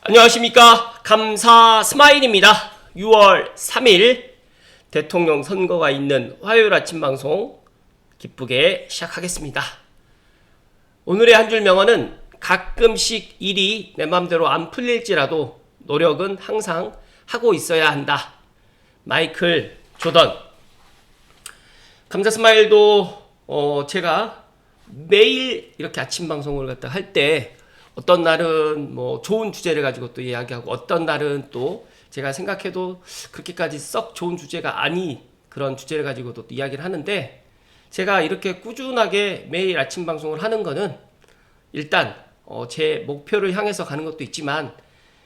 안녕하십니까. 감사 스마일입니다. 6월 3일 대통령 선거가 있는 화요일 아침 방송 기쁘게 시작하겠습니다. 오늘의 한 줄 명언은 가끔씩 일이 내 맘대로 안 풀릴지라도 노력은 항상 하고 있어야 한다. 마이클 조던. 감사 스마일도 제가 매일 이렇게 아침 방송을 갖다 할 때 어떤 날은 뭐 좋은 주제를 가지고 또 이야기하고 어떤 날은 또 제가 생각해도 그렇게까지 썩 좋은 주제가 아닌 그런 주제를 가지고도 또 이야기를 하는데, 제가 이렇게 꾸준하게 매일 아침 방송을 하는 거는 일단 제 목표를 향해서 가는 것도 있지만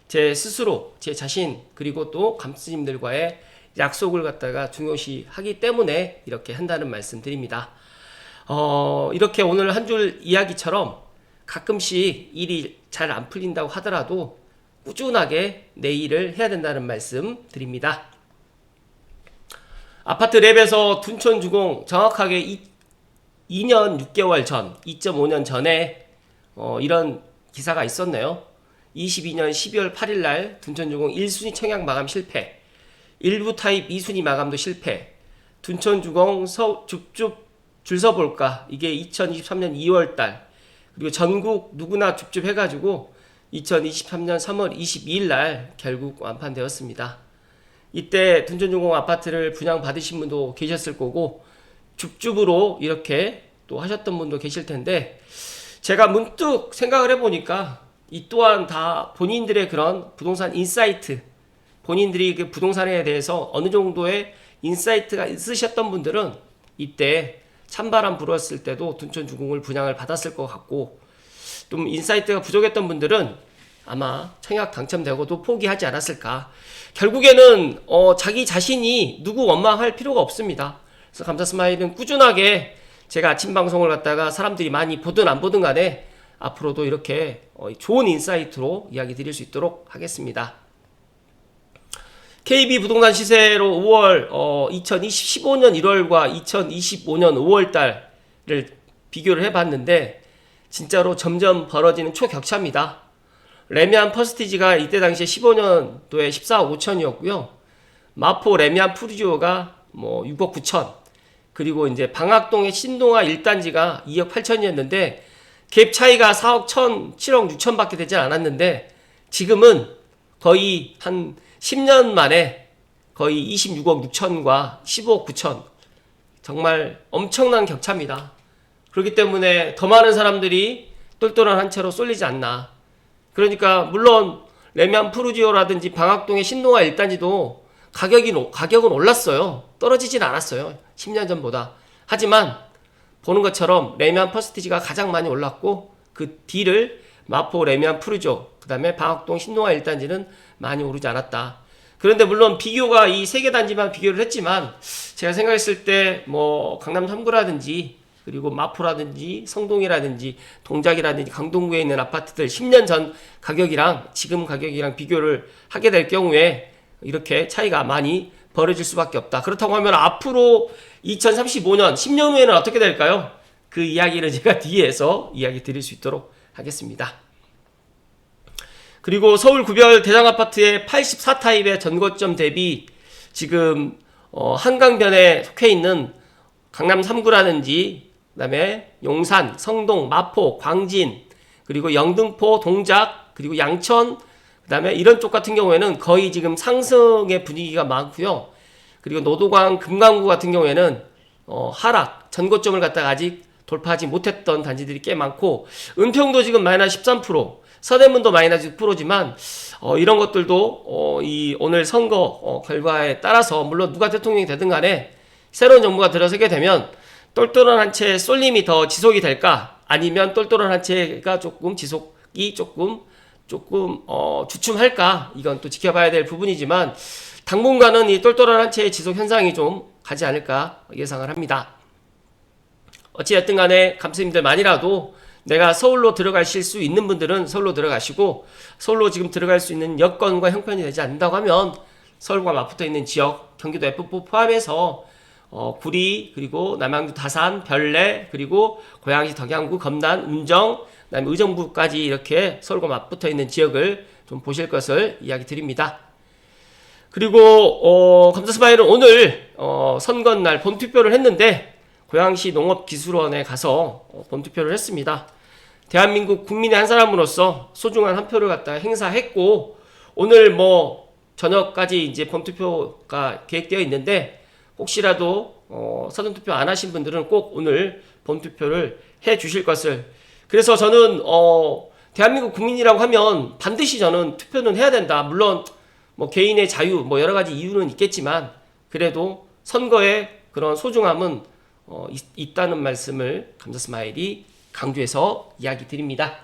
제 스스로 제 자신 그리고 또 감스님들과의 약속을 갖다가 중요시하기 때문에 이렇게 한다는 말씀 드립니다. 이렇게 오늘 한 줄 이야기처럼 가끔씩 일이 잘 안 풀린다고 하더라도 꾸준하게 내 일을 해야 된다는 말씀 드립니다. 아파트 랩에서 둔촌주공 정확하게 2년 6개월 전, 2.5년 전에 이런 기사가 있었네요. 22년 12월 8일 날 둔촌주공 1순위 청약 마감 실패, 일부 타입 2순위 마감도 실패, 둔촌주공 줍줍 줄 서볼까, 이게 2023년 2월 달, 그리고 전국 누구나 줍줍 해가지고 2023년 3월 22일 날 결국 완판되었습니다. 이때 둔촌주공 아파트를 분양받으신 분도 계셨을 거고 줍줍으로 이렇게 또 하셨던 분도 계실 텐데, 제가 문득 생각을 해보니까 이 또한 다 본인들의 그런 부동산 인사이트, 본인들이 그 부동산에 대해서 어느 정도의 인사이트가 있으셨던 분들은 이때 찬바람 불었을 때도 둔촌주공을 분양을 받았을 것 같고, 좀 인사이트가 부족했던 분들은 아마 청약 당첨되고도 포기하지 않았을까. 결국에는 자기 자신이 누구 원망할 필요가 없습니다. 그래서 감사 스마일은 꾸준하게 제가 아침 방송을 갖다가 사람들이 많이 보든 안 보든 간에 앞으로도 이렇게 좋은 인사이트로 이야기 드릴 수 있도록 하겠습니다. KB 부동산 시세로 5월 2015년 1월과 2025년 5월 달을 비교를 해봤는데 진짜로 점점 벌어지는 초격차입니다. 레미안 퍼스티지가 이때 당시에 15년도에 14억 5천이었고요. 마포 레미안 푸르지오가 뭐 6억 9천, 그리고 이제 방학동의 신동아 1단지가 2억 8천이었는데 갭 차이가 4억 1천, 7억 6천밖에 되지 않았는데 지금은 거의 한 10년 만에 거의 26억 6천과 15억 9천, 정말 엄청난 격차입니다. 그렇기 때문에 더 많은 사람들이 똘똘한 한 채로 쏠리지 않나. 그러니까 물론 레미안 푸르지오라든지 방학동의 신동아 1단지도 가격은 올랐어요. 떨어지진 않았어요. 10년 전보다. 하지만 보는 것처럼 레미안 퍼스티지가 가장 많이 올랐고 그 뒤를 마포 레미안 푸르지오, 그 다음에 방학동 신동아 1단지는 많이 오르지 않았다. 그런데 물론 비교가 이 세 개 단지만 비교를 했지만 제가 생각했을 때 뭐 강남 3구라든지 그리고 마포라든지 성동이라든지 동작이라든지 강동구에 있는 아파트들 10년 전 가격이랑 지금 가격이랑 비교를 하게 될 경우에 이렇게 차이가 많이 벌어질 수밖에 없다. 그렇다고 하면 앞으로 2035년 10년 후에는 어떻게 될까요? 그 이야기를 제가 뒤에서 이야기 드릴 수 있도록 하겠습니다. 그리고 서울 구별 대장아파트의 84타입의 전고점 대비 지금 한강변에 속해 있는 강남 3구라든지 그다음에 용산, 성동, 마포, 광진, 그리고 영등포, 동작, 그리고 양천, 그다음에 이런 쪽 같은 경우에는 거의 지금 상승의 분위기가 많고요. 그리고 노도광, 금강구 같은 경우에는 하락, 전고점을 갖다가 아직 돌파하지 못했던 단지들이 꽤 많고, 은평도 지금 마이너스 13%, 서대문도 마이너스 6%지만 이런 것들도 이 오늘 선거 결과에 따라서 물론 누가 대통령이 되든 간에 새로운 정부가 들어서게 되면 똘똘한 한 채의 쏠림이 더 지속이 될까, 아니면 똘똘한 한 채가 조금 지속이 조금 주춤할까, 이건 또 지켜봐야 될 부분이지만 당분간은 이 똘똘한 한 채의 지속 현상이 좀 가지 않을까 예상을 합니다. 어찌됐든 간에 감스님들만이라도 내가 서울로 들어가실 수 있는 분들은 서울로 들어가시고, 서울로 지금 들어갈 수 있는 여건과 형편이 되지 않는다고 하면 서울과 맞붙어 있는 지역, 경기도 F4 포함해서 구리, 그리고 남양주 다산, 별내, 그리고 고양시 덕양구, 검단, 운정, 그다음에 의정부까지 이렇게 서울과 맞붙어 있는 지역을 좀 보실 것을 이야기 드립니다. 그리고 감사스마일은 오늘 선거날 본투표를 했는데 고양시 농업기술원에 가서 본투표를 했습니다. 대한민국 국민의 한 사람으로서 소중한 한 표를 갖다가 행사했고, 오늘 뭐 저녁까지 이제 본투표가 계획되어 있는데 혹시라도 사전투표 안 하신 분들은 꼭 오늘 본투표를 해 주실 것을. 그래서 저는 대한민국 국민이라고 하면 반드시 저는 투표는 해야 된다. 물론 뭐 개인의 자유, 뭐 여러 가지 이유는 있겠지만 그래도 선거의 그런 소중함은 있다는 말씀을 감사스마일이 강조해서 이야기 드립니다.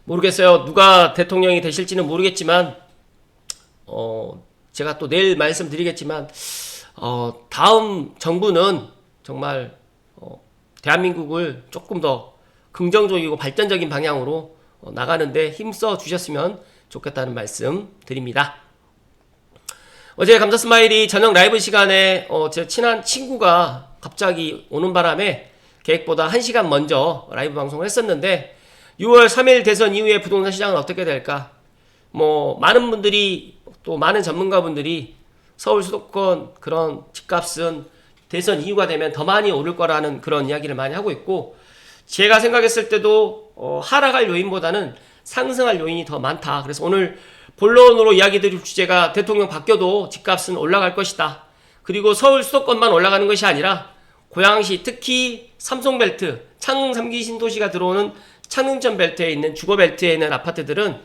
모르겠어요. 누가 대통령이 되실지는 모르겠지만 제가 또 내일 말씀드리겠지만 다음 정부는 정말 대한민국을 조금 더 긍정적이고 발전적인 방향으로 나가는데 힘써 주셨으면 좋겠다는 말씀 드립니다. 어제 감사스마일이 저녁 라이브 시간에 제 친한 친구가 갑자기 오는 바람에 계획보다 1시간 먼저 라이브 방송을 했었는데 6월 3일 대선 이후에 부동산 시장은 어떻게 될까? 뭐 많은 분들이 또 많은 전문가분들이 서울 수도권 그런 집값은 대선 이후가 되면 더 많이 오를 거라는 그런 이야기를 많이 하고 있고, 제가 생각했을 때도 하락할 요인보다는 상승할 요인이 더 많다. 그래서 오늘 본론으로 이야기 드릴 주제가 대통령 바뀌어도 집값은 올라갈 것이다. 그리고 서울 수도권만 올라가는 것이 아니라 고양시, 특히 삼성벨트, 창릉 3기 신도시가 들어오는 창릉전 벨트에 있는 주거벨트에 있는 아파트들은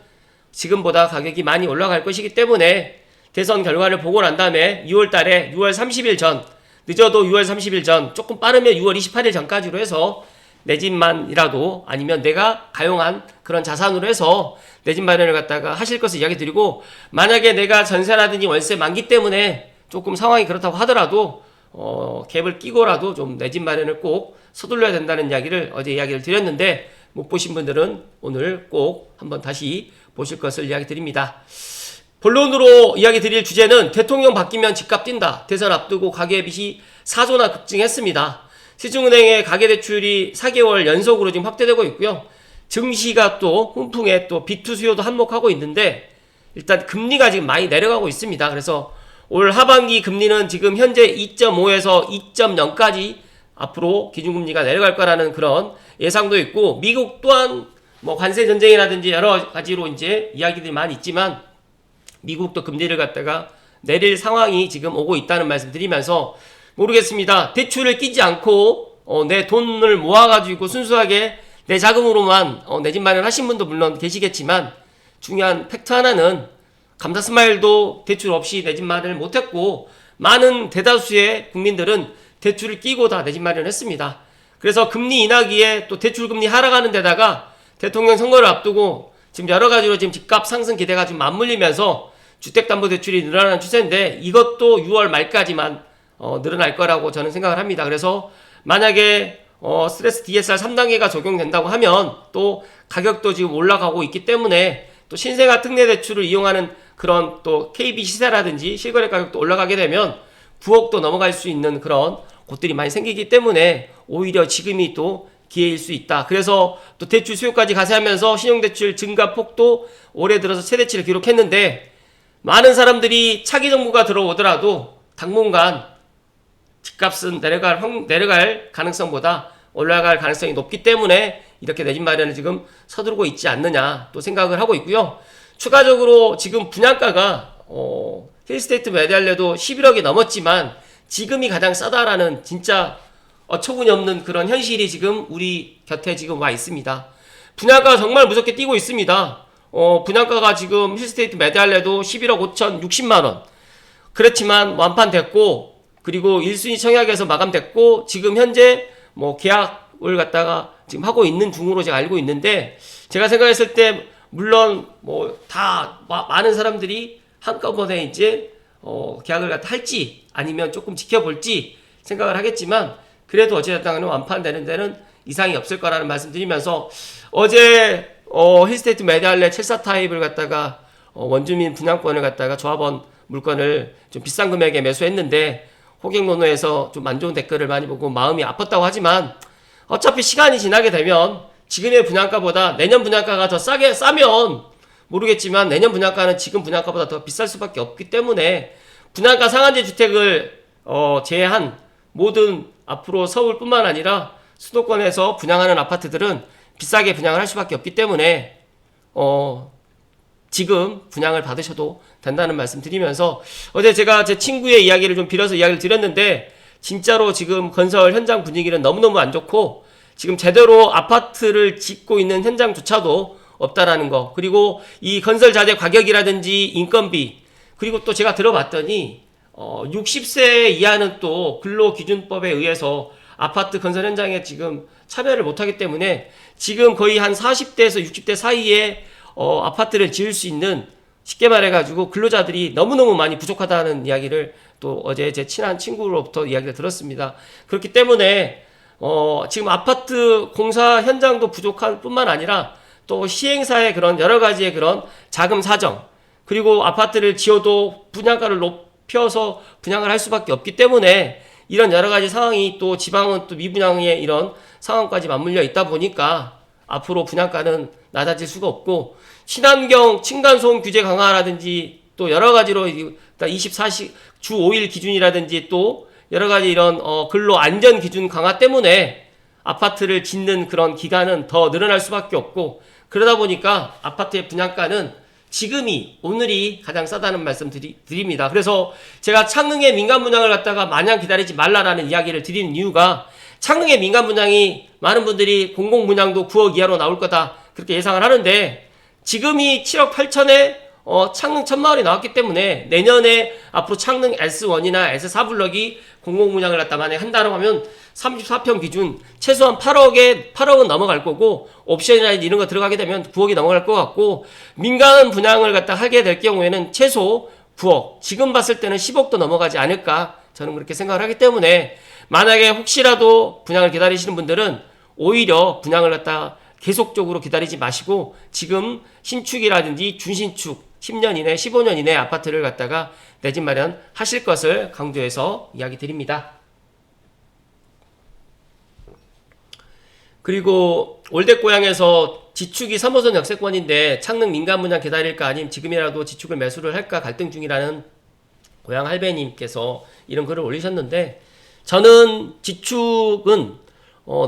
지금보다 가격이 많이 올라갈 것이기 때문에 대선 결과를 보고 난 다음에 6월 달에 6월 30일 전, 늦어도 6월 30일 전, 조금 빠르면 6월 28일 전까지로 해서 내 집만이라도 아니면 내가 가용한 그런 자산으로 해서 내 집 마련을 갖다가 하실 것을 이야기 드리고, 만약에 내가 전세라든지 월세 만기 때문에 조금 상황이 그렇다고 하더라도 갭을 끼고라도 좀 내 집 마련을 꼭 서둘러야 된다는 이야기를 어제 이야기를 드렸는데 못 보신 분들은 오늘 꼭 한번 다시 보실 것을 이야기 드립니다. 본론으로 이야기 드릴 주제는 대통령 바뀌면 집값 뛴다. 대선 앞두고 가계빚이 4조나 급증했습니다. 시중은행의 가계대출이 4개월 연속으로 지금 확대되고 있고요. 증시가 또 훈풍에 또 비투 수요도 한몫하고 있는데 일단 금리가 지금 많이 내려가고 있습니다. 그래서 올 하반기 금리는 지금 현재 2.5에서 2.0까지 앞으로 기준금리가 내려갈 거라는 그런 예상도 있고, 미국 또한 뭐 관세 전쟁이라든지 여러 가지로 이제 이야기들이 많이 있지만 미국도 금리를 갖다가 내릴 상황이 지금 오고 있다는 말씀 드리면서, 모르겠습니다. 대출을 끼지 않고 내 돈을 모아가지고 순수하게 내 자금으로만 내 집 마련하신 분도 물론 계시겠지만, 중요한 팩트 하나는 감사스마일도 대출 없이 내 집 마련을 못했고 많은 대다수의 국민들은 대출을 끼고 다 내 집 마련을 했습니다. 그래서 금리 인하기에 또 대출금리 하락하는 데다가 대통령 선거를 앞두고 지금 여러 가지로 지금 집값 상승 기대가 좀 맞물리면서 주택담보대출이 늘어나는 추세인데 이것도 6월 말까지만 늘어날 거라고 저는 생각을 합니다. 그래서 만약에 스트레스 DSR 3단계가 적용된다고 하면 또 가격도 지금 올라가고 있기 때문에 또 신생아 특례 대출을 이용하는 그런 또 KB 시세라든지 실거래 가격도 올라가게 되면 9억도 넘어갈 수 있는 그런 곳들이 많이 생기기 때문에 오히려 지금이 또 기회일 수 있다. 그래서 또 대출 수요까지 가세하면서 신용대출 증가 폭도 올해 들어서 최대치를 기록했는데, 많은 사람들이 차기 정부가 들어오더라도 당분간 집값은 내려갈 가능성보다 올라갈 가능성이 높기 때문에 이렇게 내 집 마련을 지금 서두르고 있지 않느냐 또 생각을 하고 있고요. 추가적으로 지금 분양가가 힐스테이트 매달려도 11억이 넘었지만 지금이 가장 싸다라는 진짜 어처구니 없는 그런 현실이 지금 우리 곁에 지금 와 있습니다. 분양가가 정말 무섭게 뛰고 있습니다. 분양가가 지금 힐스테이트 매달려도 11억 5천 60만원. 그렇지만 완판됐고, 그리고 1순위 청약에서 마감됐고, 지금 현재 뭐 계약을 갖다가 지금 하고 있는 중으로 제가 알고 있는데, 제가 생각했을 때 물론 뭐 다 많은 사람들이 한꺼번에 이제 계약을 갖다 할지 아니면 조금 지켜볼지 생각을 하겠지만, 그래도 어찌됐든 완판되는 데는 이상이 없을 거라는 말씀 드리면서, 어제 힐스테이트 메달레 첼사 타입을 갖다가 원주민 분양권을 갖다가 조합원 물건을 좀 비싼 금액에 매수했는데 호갱노노에서 좀 안 좋은 댓글을 많이 보고 마음이 아팠다고 하지만, 어차피 시간이 지나게 되면 지금의 분양가보다 내년 분양가가 더 싸면 모르겠지만 내년 분양가는 지금 분양가보다 더 비쌀 수밖에 없기 때문에 분양가 상한제 주택을 제외한 모든 앞으로 서울뿐만 아니라 수도권에서 분양하는 아파트들은 비싸게 분양을 할 수밖에 없기 때문에 지금 분양을 받으셔도 된다는 말씀 드리면서, 어제 제가 제 친구의 이야기를 좀 빌어서 이야기를 드렸는데 진짜로 지금 건설 현장 분위기는 너무너무 안 좋고 지금 제대로 아파트를 짓고 있는 현장조차도 없다라는 거, 그리고 이 건설 자재 가격이라든지 인건비, 그리고 또 제가 들어봤더니 60세 이하는 또 근로기준법에 의해서 아파트 건설 현장에 지금 참여를 못하기 때문에 지금 거의 한 40대에서 60대 사이에 아파트를 지을 수 있는, 쉽게 말해가지고 근로자들이 너무너무 많이 부족하다는 이야기를 또 어제 제 친한 친구로부터 이야기를 들었습니다. 그렇기 때문에 지금 아파트 공사 현장도 부족한 뿐만 아니라 또 시행사의 그런 여러 가지의 그런 자금 사정, 그리고 아파트를 지어도 분양가를 높여서 분양을 할 수밖에 없기 때문에 이런 여러 가지 상황이 또 지방은 또 미분양의 이런 상황까지 맞물려 있다 보니까 앞으로 분양가는 낮아질 수가 없고, 친환경 층간소음 규제 강화라든지 또 여러 가지로 24시 주 5일 기준이라든지 또 여러 가지 이런 근로 안전 기준 강화 때문에 아파트를 짓는 그런 기간은 더 늘어날 수밖에 없고, 그러다 보니까 아파트의 분양가는 지금이 오늘이 가장 싸다는 말씀 드립니다. 그래서 제가 창릉의 민간 분양을 갖다가 마냥 기다리지 말라라는 이야기를 드리는 이유가, 창릉의 민간 분양이 많은 분들이 공공 분양도 9억 이하로 나올 거다 그렇게 예상을 하는데, 지금이 7억 8천에 창릉 1000마을이 나왔기 때문에 내년에 앞으로 창릉 S1이나 S4 블럭이 공공 분양을 갖다 만약에 한다고 하면 34평 기준 최소한 8억은 넘어갈 거고, 옵션이나 이런 거 들어가게 되면 9억이 넘어갈 것 같고, 민간 분양을 갖다 하게 될 경우에는 최소 9억, 지금 봤을 때는 10억도 넘어가지 않을까 저는 그렇게 생각을 하기 때문에, 만약에 혹시라도 분양을 기다리시는 분들은 오히려 분양을 갖다 계속적으로 기다리지 마시고 지금 신축이라든지 준신축 10년 이내 15년 이내 아파트를 갖다가 내 집 마련 하실 것을 강조해서 이야기 드립니다. 그리고 올댓고향에서 지축이 3호선 역세권인데 창릉 민간 분양 기다릴까 아니면 지금이라도 지축을 매수를 할까 갈등 중이라는 고향 할배님께서 이런 글을 올리셨는데, 저는 지축은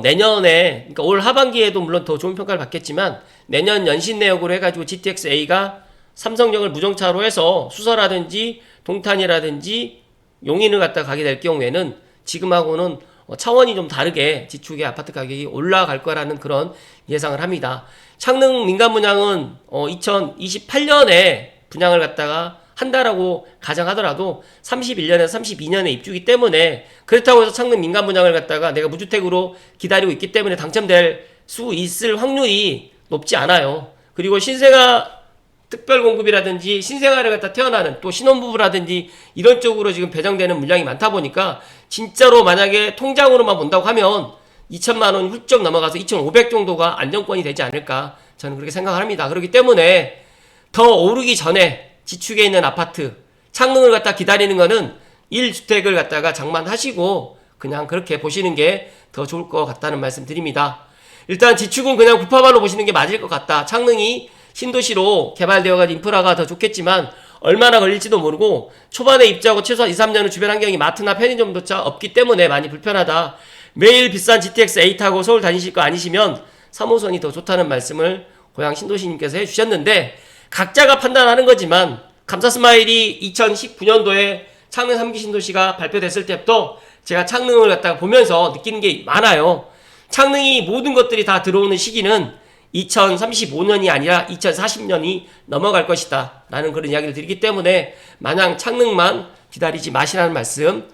내년에, 그러니까 올 하반기에도 물론 더 좋은 평가를 받겠지만 내년 연신 내역으로 해가지고 GTX-A가 삼성역을 무정차로 해서 수서라든지 동탄이라든지 용인을 갖다 가게 될 경우에는 지금하고는 차원이 좀 다르게 지축의 아파트 가격이 올라갈 거라는 그런 예상을 합니다. 창릉 민간 분양은 2028년에 분양을 갖다가 한다라고 가정하더라도 31년에서 32년에 입주기 때문에, 그렇다고 해서 창릉 민간 분양을 갖다가 내가 무주택으로 기다리고 있기 때문에 당첨될 수 있을 확률이 높지 않아요. 그리고 신생아 특별공급이라든지 신생아를 갖다 태어나는 또 신혼부부라든지 이런 쪽으로 지금 배정되는 물량이 많다 보니까 진짜로 만약에 통장으로만 본다고 하면 2천만 원 훌쩍 넘어가서 2,500 정도가 안정권이 되지 않을까 저는 그렇게 생각을 합니다. 그렇기 때문에 더 오르기 전에 지축에 있는 아파트 창릉을 갖다 기다리는 거는 1주택을 갖다가 장만하시고 그냥 그렇게 보시는 게 더 좋을 것 같다는 말씀 드립니다. 일단 지축은 그냥 구파발로 보시는 게 맞을 것 같다. 창릉이 신도시로 개발되어가지고 인프라가 더 좋겠지만 얼마나 걸릴지도 모르고, 초반에 입주하고 최소한 2, 3년은 주변 환경이 마트나 편의점조차 없기 때문에 많이 불편하다. 매일 비싼 GTX-A 타고 서울 다니실 거 아니시면 3호선이 더 좋다는 말씀을 고향 신도시님께서 해주셨는데, 각자가 판단하는 거지만 감사스마일이 2019년도에 창릉 3기 신도시가 발표됐을 때부터 제가 창릉을 갖다가 보면서 느끼는 게 많아요. 창릉이 모든 것들이 다 들어오는 시기는 2035년이 아니라 2040년이 넘어갈 것이다 라는 그런 이야기를 드리기 때문에 마냥 창릉만 기다리지 마시라는 말씀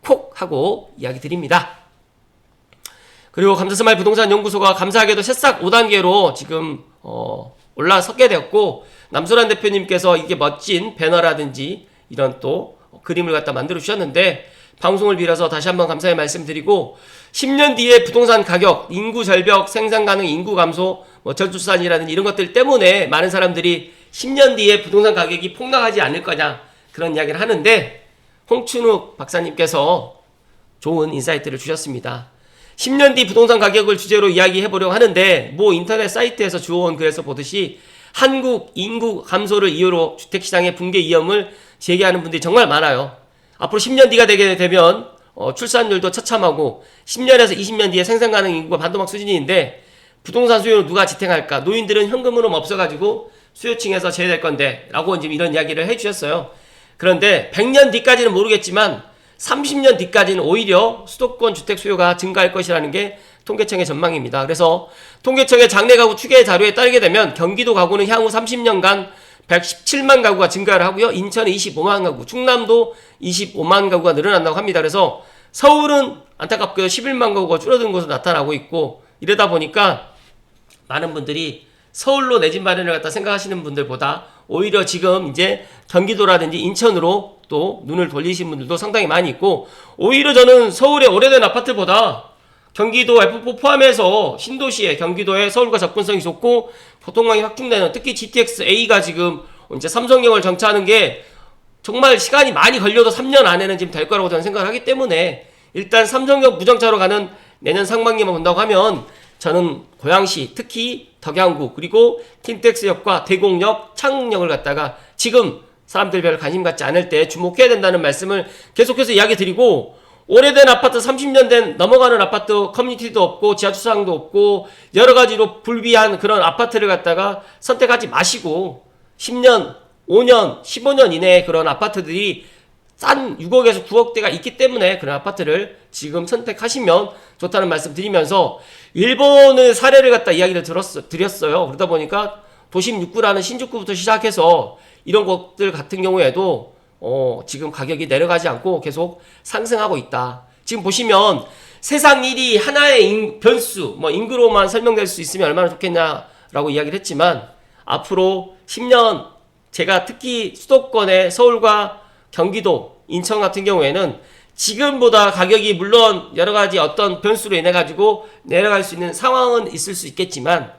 콕 하고 이야기 드립니다. 그리고 감사스마일 부동산 연구소가 감사하게도 새싹 5단계로 지금 올라서게 되었고, 남소란 대표님께서 이게 멋진 배너라든지 이런 또 그림을 갖다 만들어 주셨는데, 방송을 빌어서 다시 한번 감사의 말씀드리고, 10년 뒤에 부동산 가격, 인구 절벽, 생산 가능 인구 감소, 저출산이라든지 이런 것들 때문에 많은 사람들이 10년 뒤에 부동산 가격이 폭락하지 않을 거냐 그런 이야기를 하는데, 홍춘욱 박사님께서 좋은 인사이트를 주셨습니다. 10년 뒤 부동산 가격을 주제로 이야기해보려고 하는데 모 인터넷 사이트에서 주워온 글에서 보듯이 한국 인구 감소를 이유로 주택시장의 붕괴 위험을 제기하는 분들이 정말 많아요. 앞으로 10년 뒤가 되게 되면 출산율도 처참하고 10년에서 20년 뒤에 생산 가능 인구가 반토막 수준인데 부동산 수요를 누가 지탱할까? 노인들은 현금으로 없어가지고 수요층에서 제외될 건데 라고 지금 이런 이야기를 해주셨어요. 그런데 100년 뒤까지는 모르겠지만 30년 뒤까지는 오히려 수도권 주택 수요가 증가할 것이라는 게 통계청의 전망입니다. 그래서 통계청의 장래 가구 추계 자료에 따르게 되면 경기도 가구는 향후 30년간 117만 가구가 증가를 하고요. 인천은 25만 가구, 충남도 25만 가구가 늘어난다고 합니다. 그래서 서울은 안타깝게도 11만 가구가 줄어든 것으로 나타나고 있고 이러다 보니까 많은 분들이 서울로 내 집 마련을 갖다 생각하시는 분들보다 오히려 지금 이제 경기도라든지 인천으로 또 눈을 돌리신 분들도 상당히 많이 있고 오히려 저는 서울의 오래된 아파트보다 경기도 F4 포함해서 신도시에 경기도에 서울과 접근성이 좋고 교통망이 확충되는 특히 GTX-A가 지금 이제 삼성역을 정차하는 게 정말 시간이 많이 걸려도 3년 안에는 지금 될 거라고 저는 생각을 하기 때문에 일단 삼성역 무정차로 가는 내년 상반기만 본다고 하면 저는 고양시 특히 덕양구 그리고 킨텍스역과 대곡역, 창릉역을 갖다가 지금 사람들 별 관심 갖지 않을 때 주목해야 된다는 말씀을 계속해서 이야기 드리고 오래된 아파트 30년 된 넘어가는 아파트 커뮤니티도 없고 지하주차장도 없고 여러가지로 불비한 그런 아파트를 갖다가 선택하지 마시고 10년, 5년, 15년 이내에 그런 아파트들이 싼 6억에서 9억대가 있기 때문에 그런 아파트를 지금 선택하시면 좋다는 말씀 드리면서 일본의 사례를 갖다 이야기를 드렸어요. 그러다 보니까 도심 6구라는 신주쿠부터 시작해서 이런 것들 같은 경우에도 지금 가격이 내려가지 않고 계속 상승하고 있다. 지금 보시면 세상 일이 하나의 변수, 인구로만 설명될 수 있으면 얼마나 좋겠냐라고 이야기를 했지만 앞으로 10년 제가 특히 수도권의 서울과 경기도, 인천 같은 경우에는 지금보다 가격이 물론 여러가지 어떤 변수로 인해 가지고 내려갈 수 있는 상황은 있을 수 있겠지만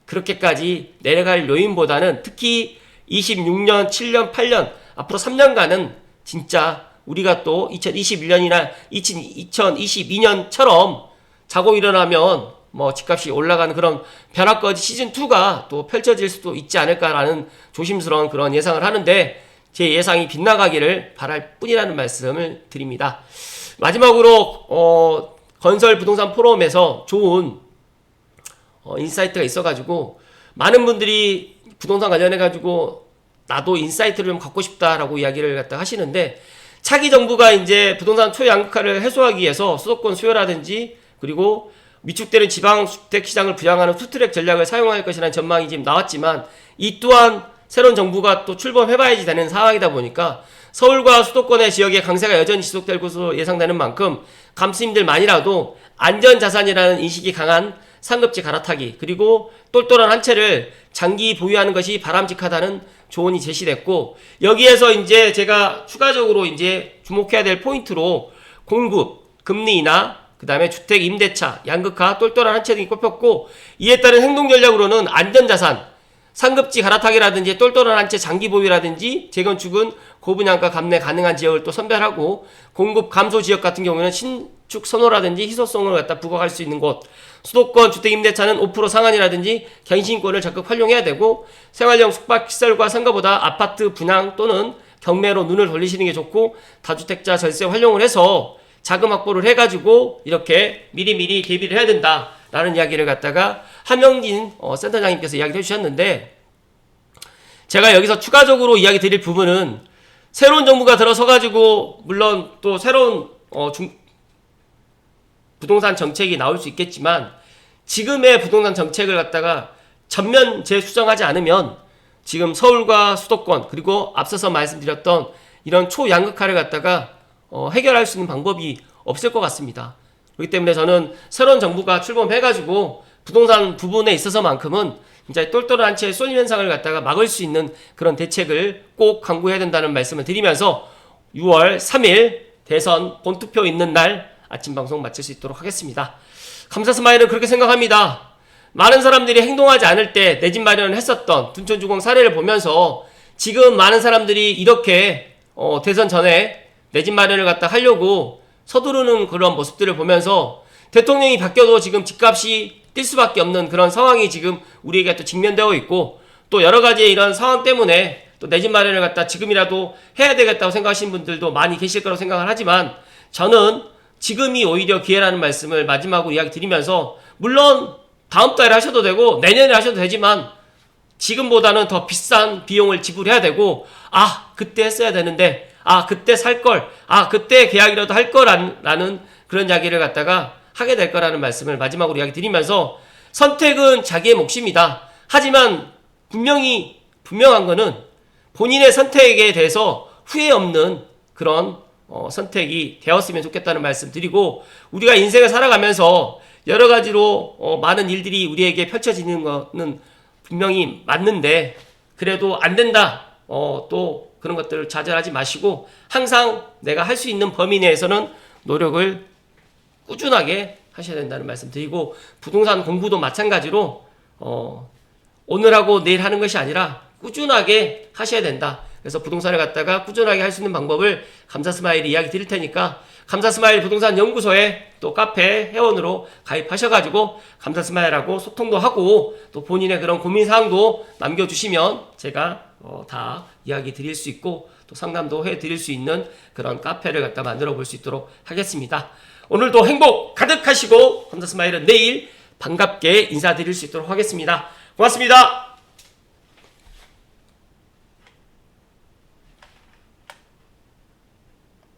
그렇게까지 내려갈 요인보다는 특히 26년, 7년, 8년 앞으로 3년간은 진짜 우리가 또 2021년이나 2022년처럼 자고 일어나면 집값이 올라가는 그런 벼락거지 시즌2가 또 펼쳐질 수도 있지 않을까라는 조심스러운 그런 예상을 하는데 제 예상이 빗나가기를 바랄 뿐이라는 말씀을 드립니다. 마지막으로 건설 부동산 포럼에서 좋은 인사이트가 있어가지고 많은 분들이 부동산 관련해가지고 나도 인사이트를 좀 갖고 싶다라고 이야기를 갖다 하시는데 차기 정부가 이제 부동산 초양극화를 해소하기 위해서 수도권 수요라든지 그리고 위축되는 지방주택 시장을 부양하는 투트랙 전략을 사용할 것이라는 전망이 지금 나왔지만 이 또한 새로운 정부가 또 출범해봐야지 되는 상황이다 보니까 서울과 수도권의 지역의 강세가 여전히 지속될 것으로 예상되는 만큼 감수님들만이라도 안전자산이라는 인식이 강한 상급지 갈아타기 그리고 똘똘한 한 채를 장기 보유하는 것이 바람직하다는 조언이 제시됐고 여기에서 이제 제가 추가적으로 이제 주목해야 될 포인트로 공급, 금리 인하, 그 다음에 주택 임대차, 양극화, 똘똘한 한 채 등이 꼽혔고 이에 따른 행동 전략으로는 안전자산, 상급지 갈아타기라든지 똘똘한 한 채 장기 보유라든지 재건축은 고분양가 감내 가능한 지역을 또 선별하고 공급 감소 지역 같은 경우에는 신축 선호라든지 희소성을 갖다 부각할 수 있는 곳 수도권 주택임대차는 5% 상한이라든지 갱신권을 적극 활용해야 되고 생활형 숙박시설과 상가보다 아파트 분양 또는 경매로 눈을 돌리시는 게 좋고 다주택자 절세 활용을 해서 자금 확보를 해가지고 이렇게 미리미리 대비를 해야 된다라는 이야기를 갖다가 하명진 센터장님께서 이야기를 해주셨는데 제가 여기서 추가적으로 이야기 드릴 부분은 새로운 정부가 들어서가지고 물론 또 새로운 부동산 정책이 나올 수 있겠지만 지금의 부동산 정책을 갖다가 전면 재수정하지 않으면 지금 서울과 수도권 그리고 앞서서 말씀드렸던 이런 초양극화를 갖다가 해결할 수 있는 방법이 없을 것 같습니다. 그렇기 때문에 저는 새로운 정부가 출범해가지고 부동산 부분에 있어서만큼은 진짜 똘똘한 한 채의 쏠림 현상을 갖다가 막을 수 있는 그런 대책을 꼭 강구해야 된다는 말씀을 드리면서 6월 3일 대선 본투표 있는 날 아침 방송 마칠 수 있도록 하겠습니다. 감사스마일은 그렇게 생각합니다. 많은 사람들이 행동하지 않을 때 내 집 마련을 했었던 둔촌주공 사례를 보면서 지금 많은 사람들이 이렇게 대선 전에 내 집 마련을 갖다 하려고 서두르는 그런 모습들을 보면서 대통령이 바뀌어도 지금 집값이 뛸 수밖에 없는 그런 상황이 지금 우리에게 또 직면되어 있고, 또 여러 가지 이런 상황 때문에 또 내 집 마련을 갖다 지금이라도 해야 되겠다고 생각하시는 분들도 많이 계실 거라고 생각을 하지만, 저는 지금이 오히려 기회라는 말씀을 마지막으로 이야기 드리면서, 물론 다음 달에 하셔도 되고 내년에 하셔도 되지만 지금보다는 더 비싼 비용을 지불해야 되고, 그때 했어야 되는데, 그때 살 걸, 그때 계약이라도 할 거라는 그런 이야기를 갖다가 하게 될 거라는 말씀을 마지막으로 이야기 드리면서, 선택은 자기의 몫입니다. 하지만 분명한 거는 본인의 선택에 대해서 후회 없는 그런 선택이 되었으면 좋겠다는 말씀 드리고, 우리가 인생을 살아가면서 여러 가지로 많은 일들이 우리에게 펼쳐지는 거는 분명히 맞는데, 그래도 안 된다, 또 그런 것들을 좌절하지 마시고 항상 내가 할 수 있는 범위 내에서는 노력을 꾸준하게 하셔야 된다는 말씀 드리고, 부동산 공부도 마찬가지로 오늘 하고 내일 하는 것이 아니라 꾸준하게 하셔야 된다. 그래서 부동산을 갖다가 꾸준하게 할 수 있는 방법을 감사스마일이 이야기 드릴 테니까, 감사스마일 부동산 연구소에 또 카페 회원으로 가입하셔가지고 감사스마일하고 소통도 하고, 또 본인의 그런 고민사항도 남겨주시면 제가 다 이야기 드릴 수 있고 또 상담도 해드릴 수 있는 그런 카페를 갖다 만들어 볼 수 있도록 하겠습니다. 오늘도 행복 가득하시고, 감사스마일은 내일 반갑게 인사드릴 수 있도록 하겠습니다. 고맙습니다.